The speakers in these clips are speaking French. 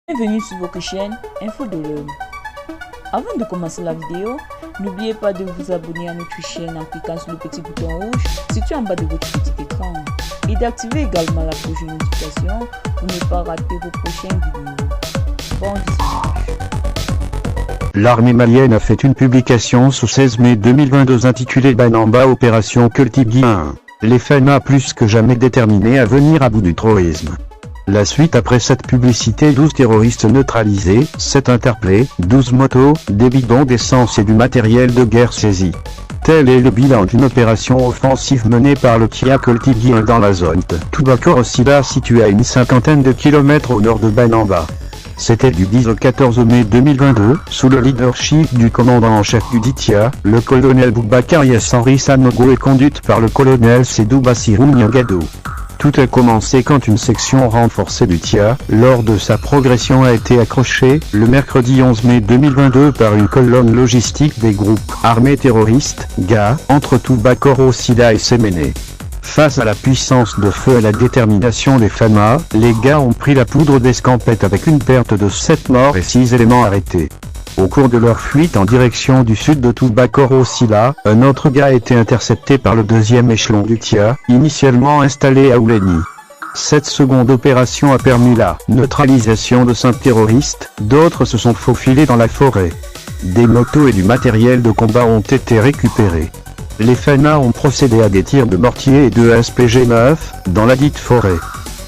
Bienvenue sur votre chaîne Info de l'Homme. Avant de commencer la vidéo, n'oubliez pas de vous abonner à notre chaîne en cliquant sur le petit bouton rouge situé en bas de votre petit écran et d'activer également la cloche de notification pour ne pas rater vos prochaines vidéos. Bon visionnage. L'armée malienne a fait une publication ce 16 mai 2022 intitulée Banamba Opération Kultib 1. Les FENA plus que jamais déterminés à venir à bout du terrorisme. La suite après cette publicité, 12 terroristes neutralisés, 7 interpellés, 12 motos, des bidons d'essence et du matériel de guerre saisis. Tel est le bilan d'une opération offensive menée par le TIA Kultib 1 dans la zone Toubakor-Ossila située à une cinquantaine de kilomètres au nord de Banamba. C'était du 10 au 14 mai 2022, sous le leadership du commandant en chef du DITIA, le colonel Boubacar Yassari Sanogo et conduite par le colonel Sédou Bassirou Niangado. Tout a commencé quand une section renforcée du TIA, lors de sa progression, a été accrochée, le mercredi 11 mai 2022 par une colonne logistique des groupes armés terroristes, GA, entre Toubakor-Ossila et Séméné. Face à la puissance de feu et la détermination des FENA, les GA ont pris la poudre d'escampette avec une perte de 7 morts et 6 éléments arrêtés. Au cours de leur fuite en direction du sud de Toubakor-Ossila, un autre GA a été intercepté par le deuxième échelon du TIA, initialement installé à Ouleni. Cette seconde opération a permis la neutralisation de 5 terroristes, d'autres se sont faufilés dans la forêt. Des motos et du matériel de combat ont été récupérés. Les FENA ont procédé à des tirs de mortier et de SPG-9, dans la dite forêt.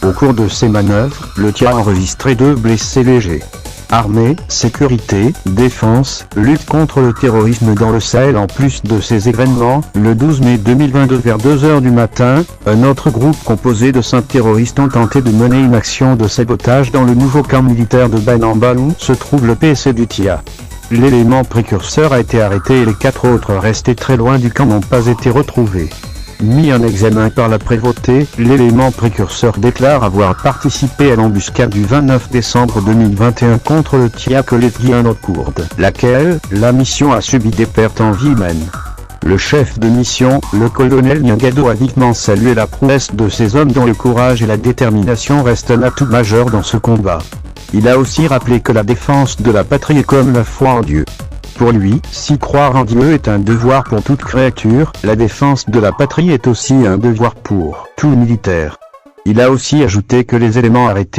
Au cours de ces manœuvres, le TIA a enregistré 2 blessés légers. Armée, sécurité, défense, lutte contre le terrorisme dans le Sahel. En plus de ces événements, le 12 mai 2022 vers 2 h du matin, un autre groupe composé de 5 terroristes ont tenté de mener une action de sabotage dans le nouveau camp militaire de Banamba où se trouve le PC du TIA. L'élément précurseur a été arrêté et les 4 autres restés très loin du camp n'ont pas été retrouvés. Mis en examen par la prévôté, l'élément précurseur déclare avoir participé à l'embuscade du 29 décembre 2021 contre le TIA Kultib 1 Kourde, laquelle, la mission a subi des pertes en vie humaine. Le chef de mission, le colonel Niangado, a vivement salué la prouesse de ces hommes dont le courage et la détermination restent un atout majeur dans ce combat. Il a aussi rappelé que la défense de la patrie est comme la foi en Dieu. Pour lui, si croire en Dieu est un devoir pour toute créature, la défense de la patrie est aussi un devoir pour tout militaire. Il a aussi ajouté que les éléments arrêtés